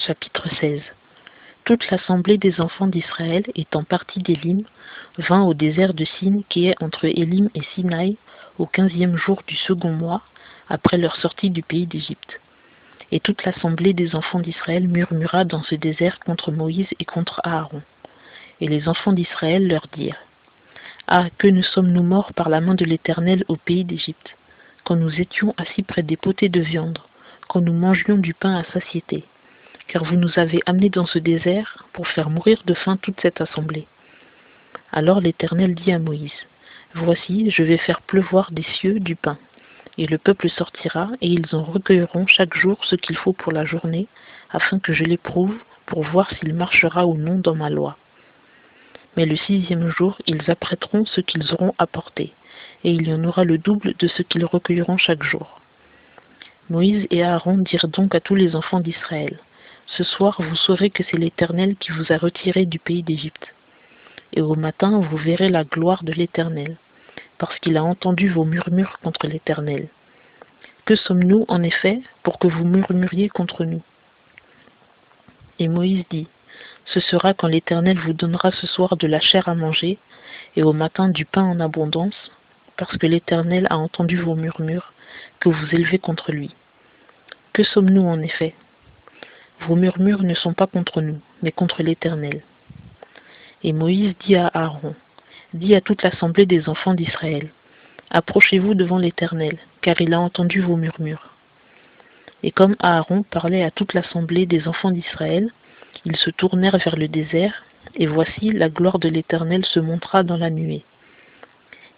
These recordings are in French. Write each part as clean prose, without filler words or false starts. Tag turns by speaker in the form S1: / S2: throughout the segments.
S1: Chapitre 16. Toute l'assemblée des enfants d'Israël, étant partie d'Élim, vint au désert de Sin, qui est entre Élim et Sinaï, au 15e jour du second mois, après leur sortie du pays d'Égypte. Et toute l'assemblée des enfants d'Israël murmura dans ce désert contre Moïse et contre Aaron. Et les enfants d'Israël leur dirent: Ah, que nous sommes-nous morts par la main de l'Éternel au pays d'Égypte, quand nous étions assis près des potées de viande, quand nous mangions du pain à satiété, car vous nous avez amenés dans ce désert pour faire mourir de faim toute cette assemblée. Alors l'Éternel dit à Moïse: Voici, je vais faire pleuvoir des cieux du pain, et le peuple sortira, et ils en recueilleront chaque jour ce qu'il faut pour la journée, afin que je l'éprouve, pour voir s'il marchera ou non dans ma loi. Mais le 6e jour, ils apprêteront ce qu'ils auront apporté, et il y en aura le double de ce qu'ils recueilleront chaque jour. Moïse et Aaron dirent donc à tous les enfants d'Israël: Ce soir, vous saurez que c'est l'Éternel qui vous a retirés du pays d'Égypte. Et au matin, vous verrez la gloire de l'Éternel, parce qu'il a entendu vos murmures contre l'Éternel. Que sommes-nous, en effet, pour que vous murmuriez contre nous? Et Moïse dit: Ce sera quand l'Éternel vous donnera ce soir de la chair à manger, et au matin du pain en abondance, parce que l'Éternel a entendu vos murmures, que vous élevez contre lui. Que sommes-nous, en effet? Vos murmures ne sont pas contre nous, mais contre l'Éternel. Et Moïse dit à Aaron: Dis à toute l'assemblée des enfants d'Israël: Approchez-vous devant l'Éternel, car il a entendu vos murmures. Et comme Aaron parlait à toute l'assemblée des enfants d'Israël, ils se tournèrent vers le désert, et voici, la gloire de l'Éternel se montra dans la nuée.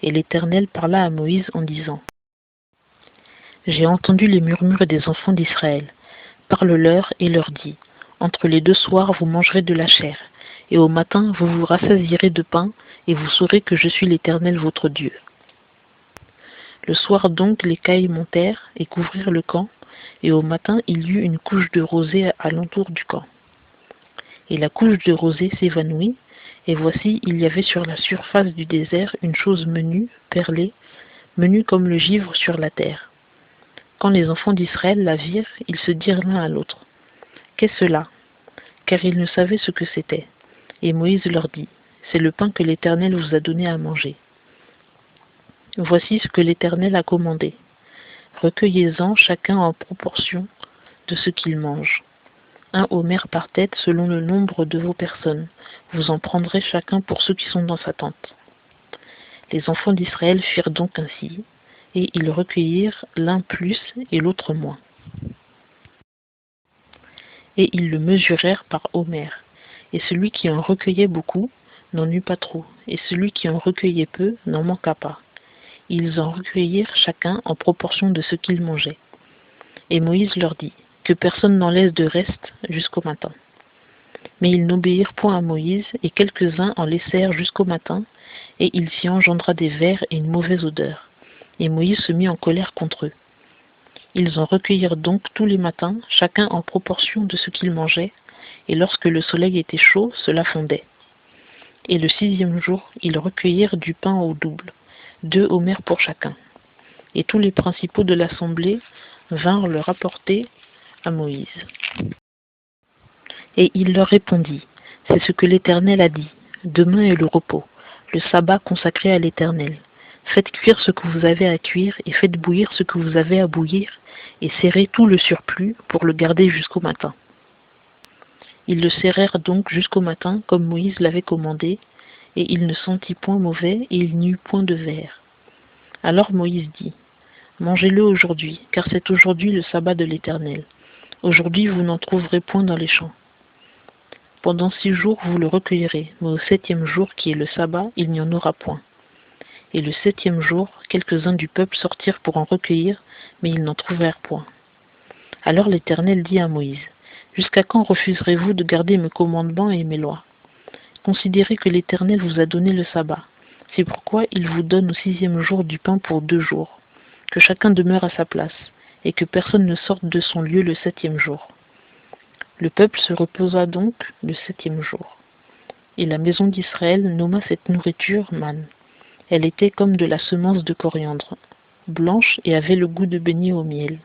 S1: Et l'Éternel parla à Moïse en disant: J'ai entendu les murmures des enfants d'Israël. Parle-leur et leur dis: Entre les 2 soirs vous mangerez de la chair, et au matin vous vous rassasierez de pain, et vous saurez que je suis l'Éternel votre Dieu. Le soir donc les cailles montèrent et couvrirent le camp, et au matin il y eut une couche de rosée à l'entour du camp. Et la couche de rosée s'évanouit, et voici il y avait sur la surface du désert une chose menue, perlée, menue comme le givre sur la terre. Quand les enfants d'Israël la virent, ils se dirent l'un à l'autre: Qu'est-ce cela? Car ils ne savaient ce que c'était. Et Moïse leur dit: C'est le pain que l'Éternel vous a donné à manger. Voici ce que l'Éternel a commandé: Recueillez-en chacun en proportion de ce qu'il mange. 1 omer par tête selon le nombre de vos personnes. Vous en prendrez chacun pour ceux qui sont dans sa tente. Les enfants d'Israël firent donc ainsi, et ils recueillirent l'un plus et l'autre moins. Et ils le mesurèrent par omer. Et celui qui en recueillait beaucoup n'en eut pas trop, et celui qui en recueillait peu n'en manqua pas. Ils en recueillirent chacun en proportion de ce qu'ils mangeaient. Et Moïse leur dit: Que personne n'en laisse de reste jusqu'au matin. Mais ils n'obéirent point à Moïse, et quelques-uns en laissèrent jusqu'au matin, et il s'y engendra des vers et une mauvaise odeur. Et Moïse se mit en colère contre eux. Ils en recueillirent donc tous les matins, chacun en proportion de ce qu'il mangeait, et lorsque le soleil était chaud, cela fondait. Et le 6e jour, ils recueillirent du pain au double, 2 omers pour chacun. Et tous les principaux de l'assemblée vinrent le rapporter à Moïse. Et il leur répondit: C'est ce que l'Éternel a dit: Demain est le repos, le sabbat consacré à l'Éternel. Faites cuire ce que vous avez à cuire, et faites bouillir ce que vous avez à bouillir, et serrez tout le surplus pour le garder jusqu'au matin. Ils le serrèrent donc jusqu'au matin, comme Moïse l'avait commandé, et il ne sentit point mauvais, et il n'y eut point de vers. Alors Moïse dit: Mangez-le aujourd'hui, car c'est aujourd'hui le sabbat de l'Éternel. Aujourd'hui vous n'en trouverez point dans les champs. Pendant 6 jours vous le recueillerez, mais au 7e jour, qui est le sabbat, il n'y en aura point. Et le 7e jour, quelques-uns du peuple sortirent pour en recueillir, mais ils n'en trouvèrent point. Alors l'Éternel dit à Moïse: Jusqu'à quand refuserez-vous de garder mes commandements et mes lois? Considérez que l'Éternel vous a donné le sabbat. C'est pourquoi il vous donne au 6e jour du pain pour 2 jours, que chacun demeure à sa place, et que personne ne sorte de son lieu le 7e jour. Le peuple se reposa donc le 7e jour. Et la maison d'Israël nomma cette nourriture manne. Elle était comme de la semence de coriandre, blanche et avait le goût de beignet au miel.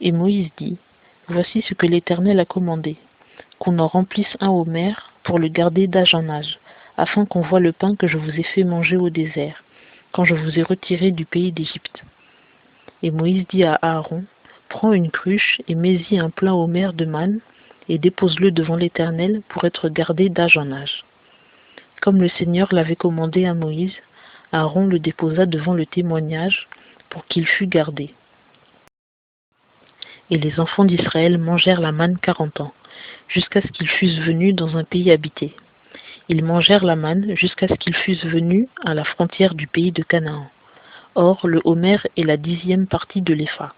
S1: Et Moïse dit: Voici ce que l'Éternel a commandé, qu'on en remplisse un omer pour le garder d'âge en âge, afin qu'on voie le pain que je vous ai fait manger au désert, quand je vous ai retiré du pays d'Égypte. Et Moïse dit à Aaron, prends une cruche et mets-y un plein omer de manne, et dépose-le devant l'Éternel pour être gardé d'âge en âge. Comme le Seigneur l'avait commandé à Moïse, Aaron le déposa devant le témoignage pour qu'il fût gardé. Et les enfants d'Israël mangèrent la manne 40 ans, jusqu'à ce qu'ils fussent venus dans un pays habité. Ils mangèrent la manne jusqu'à ce qu'ils fussent venus à la frontière du pays de Canaan. Or, le homer est la 10e partie de l'épha.